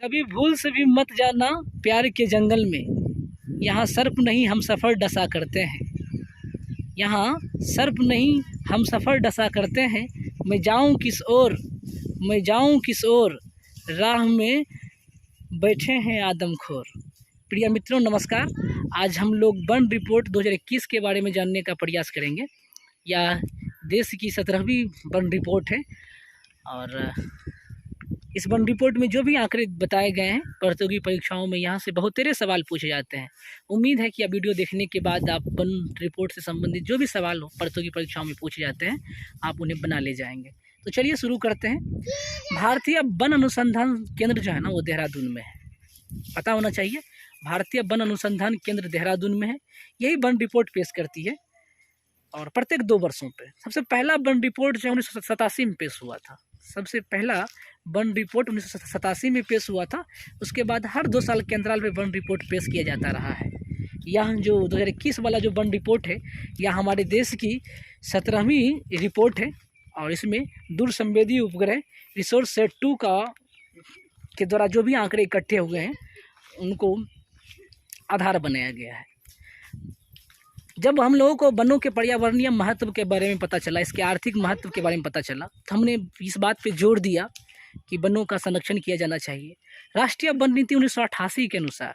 कभी भूल से भी मत जाना प्यार के जंगल में, यहाँ सर्प नहीं हम सफ़र डसा करते हैं। यहाँ सर्प नहीं हम सफ़र डसा करते हैं। मैं जाऊँ किस ओर, मैं जाऊँ किस ओर, राह में बैठे हैं आदमखोर। प्रिय मित्रों नमस्कार। आज हम लोग वन रिपोर्ट 2021 के बारे में जानने का प्रयास करेंगे। यह देश की 17वीं वन रिपोर्ट है और इस वन रिपोर्ट में जो भी आंकड़े बताए गए हैं प्रतियोगी परीक्षाओं में, यहाँ से बहुत तेरे सवाल पूछे जाते हैं। उम्मीद है कि यह वीडियो देखने के बाद आप वन रिपोर्ट से संबंधित जो भी सवाल हो प्रतियोगी परीक्षाओं में पूछे जाते हैं, आप उन्हें बना ले जाएंगे। तो चलिए शुरू करते हैं। भारतीय वन अनुसंधान केंद्र जो है ना, वो देहरादून में है। पता होना चाहिए, भारतीय वन अनुसंधान केंद्र देहरादून में है। यही वन रिपोर्ट पेश करती है और प्रत्येक 2 वर्षों पे। सबसे पहला वन रिपोर्ट जो 1987 में पेश हुआ था। सबसे पहला वन रिपोर्ट 1987 में पेश हुआ था। उसके बाद हर 2 साल के अंतराल में वन रिपोर्ट पेश किया जाता रहा है। यह जो 2021 वाला जो वन रिपोर्ट है, यह हमारे देश की 17वीं रिपोर्ट है और इसमें दूरसंवेदी उपग्रह रिसोर्स सेट 2 के द्वारा जो भी आंकड़े इकट्ठे हुए हैं उनको आधार बनाया गया है। जब हम लोगों को वनों के पर्यावरणीय महत्व के बारे में पता चला, इसके आर्थिक महत्व के बारे में पता चला, तो हमने इस बात पे जोर दिया कि वनों का संरक्षण किया जाना चाहिए। राष्ट्रीय वन नीति 1988 के अनुसार,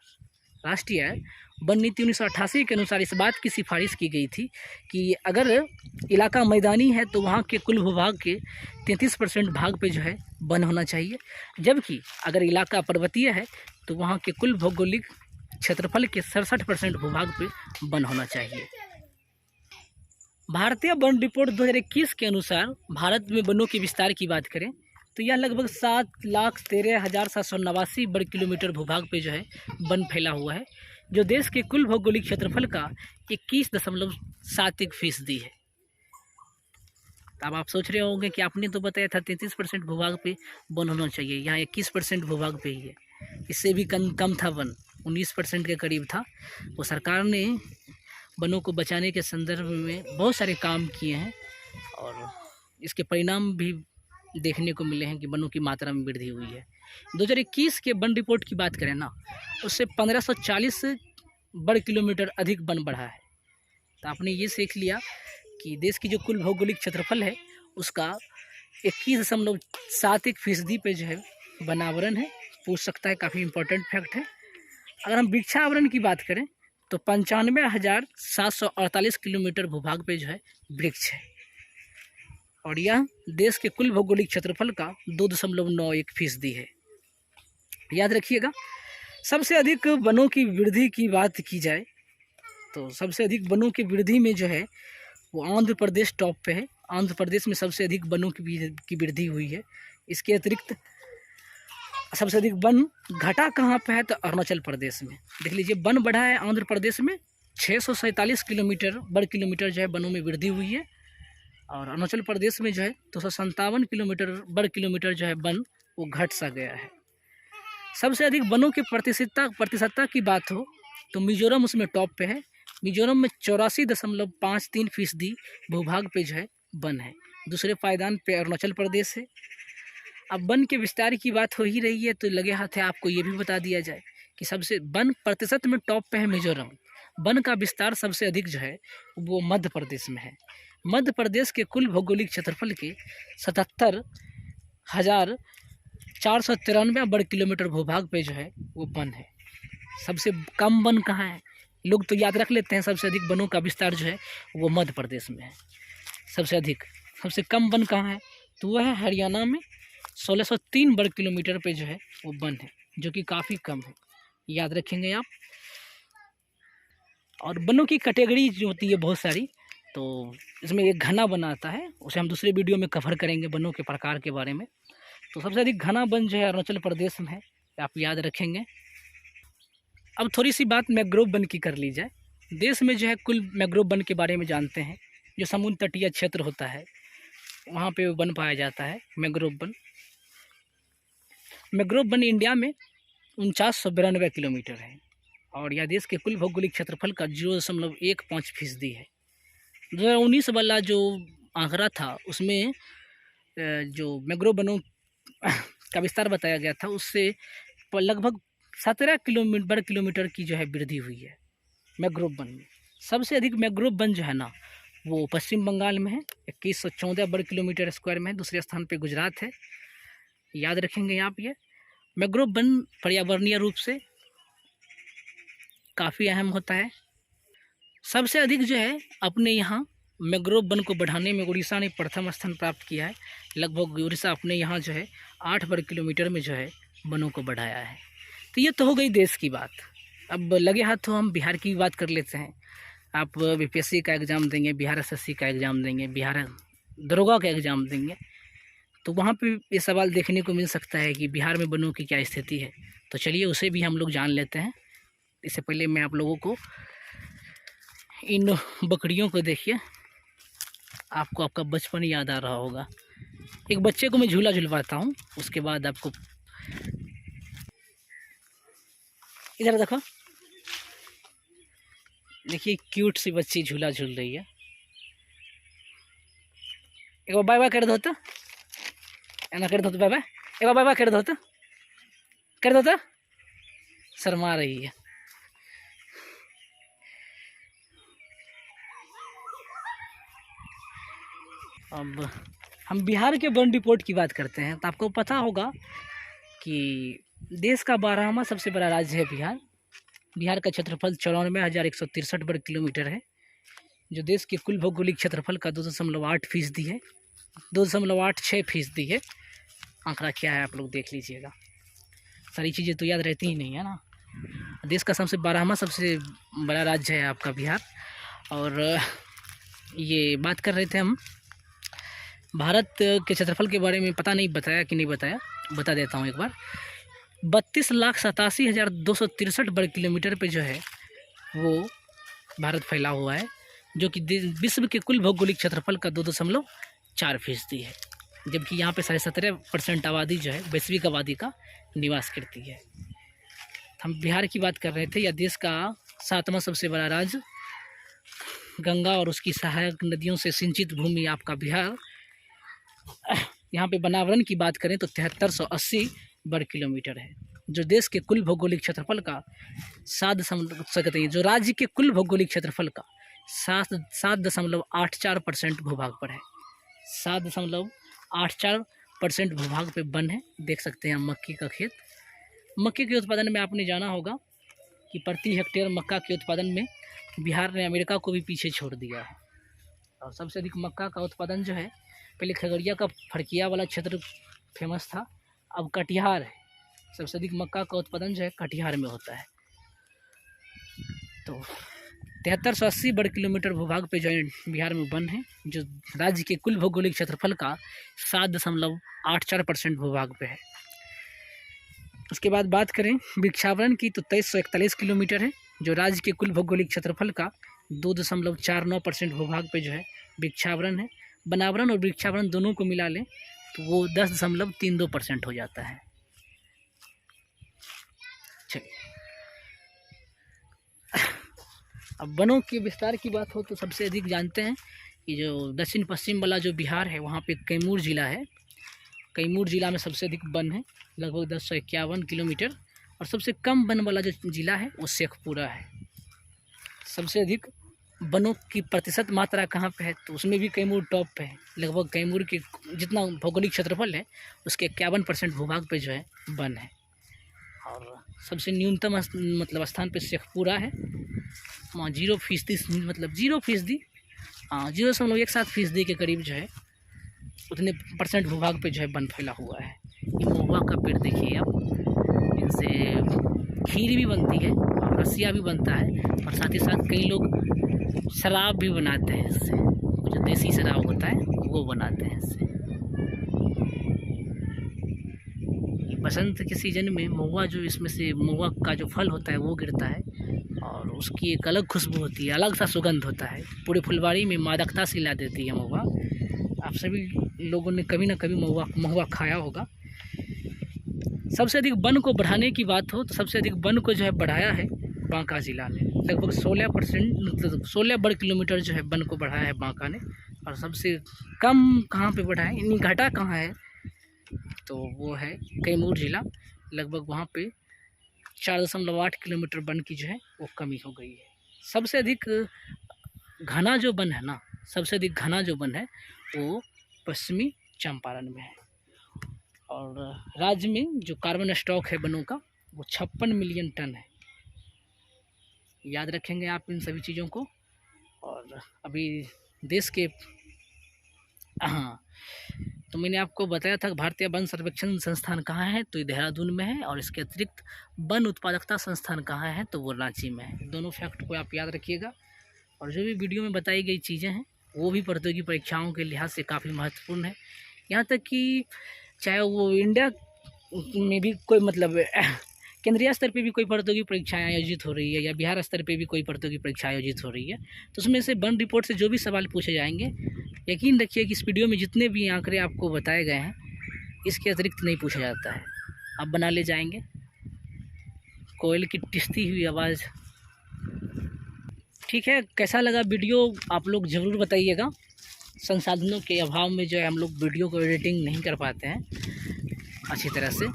राष्ट्रीय वन नीति 1988 के अनुसार इस बात की सिफारिश की गई थी कि अगर इलाका मैदानी है तो वहाँ के कुल भूभाग के 33% भाग पे जो है वन होना चाहिए, जबकि अगर इलाका पर्वतीय है तो वहाँ के कुल भौगोलिक क्षेत्रफल के 67% भूभाग पे वन होना चाहिए। भारतीय वन रिपोर्ट 2021 के अनुसार भारत में वनों के विस्तार की बात करें तो यह लगभग 7,13,789 वर्ग किलोमीटर भूभाग पे जो है वन फैला हुआ है, जो देश के कुल भौगोलिक क्षेत्रफल का 21.71% है। अब आप सोच रहे होंगे कि आपने तो बताया था 33% भूभाग पे वन होना चाहिए, यहाँ 21% भूभाग पे ही है। इससे भी कम था वन, 19% के करीब था। वो सरकार ने वनों को बचाने के संदर्भ में बहुत सारे काम किए हैं और इसके परिणाम भी देखने को मिले हैं कि वनों की मात्रा में वृद्धि हुई है। 2021 के वन रिपोर्ट की बात करें ना, उससे 1540 वर्ग किलोमीटर अधिक वन बढ़ा है। तो आपने ये सीख लिया कि देश की जो कुल भौगोलिक क्षेत्रफल है उसका 21.71% पे जो है वनावरण है। पूछ सकता है, काफ़ी इंपॉर्टेंट फैक्ट है। अगर हम वृक्षावरण की बात करें तो 95,748 किलोमीटर भूभाग पे जो है वृक्ष है और यह देश के कुल भौगोलिक क्षेत्रफल का 2.91% है। याद रखिएगा। सबसे अधिक वनों की वृद्धि की बात की जाए तो सबसे अधिक वनों की वृद्धि में जो है वो आंध्र प्रदेश टॉप पे है। आंध्र प्रदेश में सबसे अधिक वनों की वृद्धि हुई है। इसके अतिरिक्त सबसे अधिक वन घटा कहाँ पे है तो अरुणाचल प्रदेश में। देख लीजिए, वन बढ़ा है आंध्र प्रदेश में 647 वर्ग किलोमीटर जो है वनों में वृद्धि हुई है और अरुणाचल प्रदेश में जो है 257 वर्ग किलोमीटर जो है वन वो घट सा गया है। सबसे अधिक वनों के प्रतिशतता की बात हो तो मिजोरम उसमें टॉप पे है। मिजोरम में 84.53% भूभाग पे जो है वन है। दूसरे पायदान पे अरुणाचल प्रदेश है। अब वन के विस्तार की बात हो ही रही है तो लगे हाथ है आपको ये भी बता दिया जाए कि सबसे वन प्रतिशत में टॉप पे है मिजोरम। वन का विस्तार सबसे अधिक जो है वो मध्य प्रदेश में है। मध्य प्रदेश के कुल भौगोलिक क्षेत्रफल के 77,493 वर्ग किलोमीटर भूभाग पे जो है वो वन है। सबसे कम वन कहाँ है, लोग तो याद रख लेते हैं। सबसे अधिक वनों का विस्तार जो है वो मध्य प्रदेश में है। सबसे कम वन कहाँ है तो वह है हरियाणा में। 1603 वर्ग किलोमीटर पे जो है वो वन है, जो कि काफ़ी कम है। याद रखेंगे आप। और वनों की कैटेगरी जो होती है बहुत सारी, तो इसमें एक घना वन आता है, उसे हम दूसरे वीडियो में कवर करेंगे वनों के प्रकार के बारे में। तो सबसे अधिक घना वन जो है अरुणाचल प्रदेश में है, आप याद रखेंगे। अब थोड़ी सी बात मैंग्रोव वन की कर ली जाए। देश में जो है कुल मैंग्रोव वन के बारे में जानते हैं। जो समुद्र तटीय क्षेत्र होता है वहाँ पे वन पाया जाता है, mangrove one. Mangrove one India में 4992 किलोमीटर है और यह देश के कुल भौगोलिक क्षेत्रफल का 0.15% है। 2019 वाला जो आंकड़ा था उसमें जो मैंग्रोव वनों का विस्तार बताया गया था, उससे लगभग 17 किलोमीटर की जो है वृद्धि हुई है मैंग्रोव वन में। सबसे अधिक मैंग्रोव वन जो है ना वो पश्चिम बंगाल में है, 2114 वर्ग किलोमीटर स्क्वायर में है। दूसरे स्थान पे गुजरात है, याद रखेंगे आप। ये मैंग्रोव वन पर्यावरणीय रूप से काफ़ी अहम होता है। सबसे अधिक जो है अपने यहाँ मैंग्रोव वन को बढ़ाने में उड़ीसा ने प्रथम स्थान प्राप्त किया है। लगभग उड़ीसा अपने यहाँ जो है 8 वर्ग किलोमीटर में जो है वनों को बढ़ाया है। तो ये तो हो गई देश की बात। अब लगे हाथों हम बिहार की बात कर लेते हैं। आप बीपीएससी का एग्ज़ाम देंगे, बिहार एसएससी का एग्ज़ाम देंगे, बिहार दरोगा का एग्ज़ाम देंगे, तो वहाँ पे ये सवाल देखने को मिल सकता है कि बिहार में वनों की क्या स्थिति है। तो चलिए उसे भी हम लोग जान लेते हैं। इससे पहले मैं आप लोगों को इन बकरियों को देखिए, आपको आपका बचपन याद आ रहा होगा। एक बच्चे को मैं झूला झुलवाता हूँ, उसके बाद आपको इधर देखो, देखिए क्यूट सी बच्ची झूला झूल रही है। एक बार बाय बाय कर दो तो, ना कर दो तो बाय बाय, एक बार बाय बाय कर दो तो, कर दो तो, शर्मा रही है। अब हम बिहार के वन रिपोर्ट की बात करते हैं तो आपको पता होगा कि देश का 12वां सबसे बड़ा राज्य है बिहार। बिहार का क्षेत्रफल 94,163 वर्ग किलोमीटर है, जो देश के कुल भौगोलिक क्षेत्रफल का 2.8% है, 2.86% है। आंकड़ा क्या है आप लोग देख लीजिएगा, सारी चीज़ें तो याद रहती ही नहीं है ना। देश का 12वां सबसे बड़ा राज्य है आपका बिहार। और ये बात कर रहे थे हम भारत के क्षेत्रफल के बारे में, पता नहीं बताया कि नहीं बताया, बता देता हूँ एक बार। 32,87,263 वर्ग किलोमीटर पे जो है वो भारत फैला हुआ है, जो कि विश्व के कुल भौगोलिक क्षेत्रफल का 2.4% है। जबकि यहाँ पे 17.5% आबादी जो है वैश्विक आबादी का निवास करती है। हम बिहार की बात कर रहे थे। यह देश का 7वां सबसे बड़ा राज्य, गंगा और उसकी सहायक नदियों से सिंचित भूमि आपका बिहार। यहाँ पे वनावरण की बात करें तो 7380 वर्ग किलोमीटर है, जो देश के कुल भौगोलिक क्षेत्रफल का 7 जो राज्य के कुल भौगोलिक क्षेत्रफल का 7.84% भूभाग पर है। 7.84% भूभाग पे वन है। देख सकते हैं मक्के का खेत। मक्के के उत्पादन में आपने जाना होगा कि प्रति हेक्टेयर मक्का के उत्पादन में बिहार ने अमेरिका को भी पीछे छोड़ दिया है। और सबसे अधिक मक्का का उत्पादन जो है, पहले खगड़िया का फड़किया वाला क्षेत्र फेमस था, अब कटिहार है। सबसे अधिक मक्का का उत्पादन जो है कटिहार में होता है। तो 7380 वर्ग किलोमीटर भूभाग पे जो है बिहार में वन है, जो राज्य के कुल भौगोलिक क्षेत्रफल का 7.84% भूभाग पे है। उसके बाद बात करें वृक्षावरण की तो 2341 किलोमीटर है, जो राज्य के कुल भौगोलिक क्षेत्रफल का 2.49% भूभाग पे जो है वृक्षावरण है। वनावरण और वृक्षावरण दोनों को मिला लें तो वो 10.32% हो जाता है। चलिए, अब वनों के विस्तार की बात हो तो सबसे अधिक जानते हैं कि जो दक्षिण पश्चिम वाला जो बिहार है वहाँ पे कैमूर जिला है। कैमूर जिला में सबसे अधिक वन है, लगभग 1051 किलोमीटर। और सबसे कम वन वाला जो जिला है वो शेखपुरा है। सबसे अधिक वनों की प्रतिशत मात्रा कहाँ पे है तो उसमें भी कैमूर टॉप पे है। लगभग कैमूर के जितना भौगोलिक क्षेत्रफल है उसके 51% भूभाग पे जो है वन है। और सबसे न्यूनतम मतलब स्थान पे शेखपुरा है, वहाँ 0% मतलब 0%, 0.17% के करीब जो है उतने % भूभाग पे जो है वन फैला हुआ है। ये महुआ का पेड़ देखिए आप, इनसे खीर भी बनती है और रसिया भी बनता है, और साथ ही साथ कई लोग शराब भी बनाते हैं इससे। जो देसी शराब होता है वो बनाते हैं इससे। बसंत के सीज़न में महुआ, जो इसमें से महुआ का जो फल होता है वो गिरता है और उसकी एक अलग खुशबू होती है, अलग सा सुगंध होता है, पूरे फुलवाड़ी में मादकता सी ला देती है महुआ। आप सभी लोगों ने कभी ना कभी महुआ खाया होगा। सबसे अधिक वन को बढ़ाने की बात हो तो सबसे अधिक वन को जो है बढ़ाया है बांका ज़िला ने। लगभग 16% मतलब 16 वर्ग किलोमीटर जो है वन को बढ़ाया है बांका ने। और सबसे कम कहाँ पे बढ़ा है, यानी घटा कहाँ है तो वो है कैमूर ज़िला। लगभग वहाँ पे 4.8 किलोमीटर वन की जो है वो कमी हो गई है। सबसे अधिक घना जो वन है ना, सबसे अधिक घना जो वन है वो पश्चिमी चंपारण में है। और राज्य में जो कार्बन स्टॉक है वनों का वो 56 मिलियन टन है। याद रखेंगे आप इन सभी चीज़ों को। और अभी देश के हाँ, तो मैंने आपको बताया था भारतीय वन सर्वेक्षण संस्थान कहाँ है, तो ये देहरादून में है। और इसके अतिरिक्त वन उत्पादकता संस्थान कहाँ है, तो वो रांची में है। दोनों फैक्ट को आप याद रखिएगा। और जो भी वीडियो में बताई गई चीज़ें हैं वो भी प्रतियोगी परीक्षाओं के लिहाज से काफ़ी महत्वपूर्ण है। यहाँ तक कि चाहे वो इंडिया में भी कोई मतलब केंद्रीय स्तर पे भी कोई प्रतियोगी परीक्षाएं आयोजित हो रही है या बिहार स्तर पे भी कोई प्रतियोगी परीक्षा आयोजित हो रही है, तो उसमें से वन रिपोर्ट से जो भी सवाल पूछे जाएंगे, यकीन रखिए कि इस वीडियो में जितने भी आंकड़े आपको बताए गए हैं इसके अतिरिक्त नहीं पूछा जाता है। आप बना ले जाएंगे। कोयल की टिसती हुई आवाज़। ठीक है, कैसा लगा वीडियो आप लोग ज़रूर बताइएगा। संसाधनों के अभाव में जो है हम लोग वीडियो को एडिटिंग नहीं कर पाते हैं अच्छी तरह से,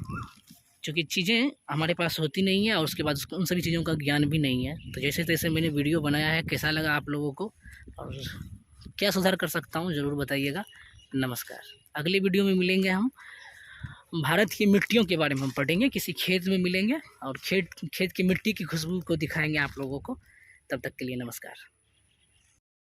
क्योंकि चीज़ें हमारे पास होती नहीं है और उसके बाद उन सभी चीज़ों का ज्ञान भी नहीं है। तो जैसे तैसे मैंने वीडियो बनाया है, कैसा लगा आप लोगों को और क्या सुधार कर सकता हूँ ज़रूर बताइएगा। नमस्कार। अगली वीडियो में मिलेंगे हम, भारत की मिट्टियों के बारे में हम पढ़ेंगे, किसी खेत में मिलेंगे और खेत की मिट्टी की खुशबू को दिखाएंगे आप लोगों को। तब तक के लिए नमस्कार।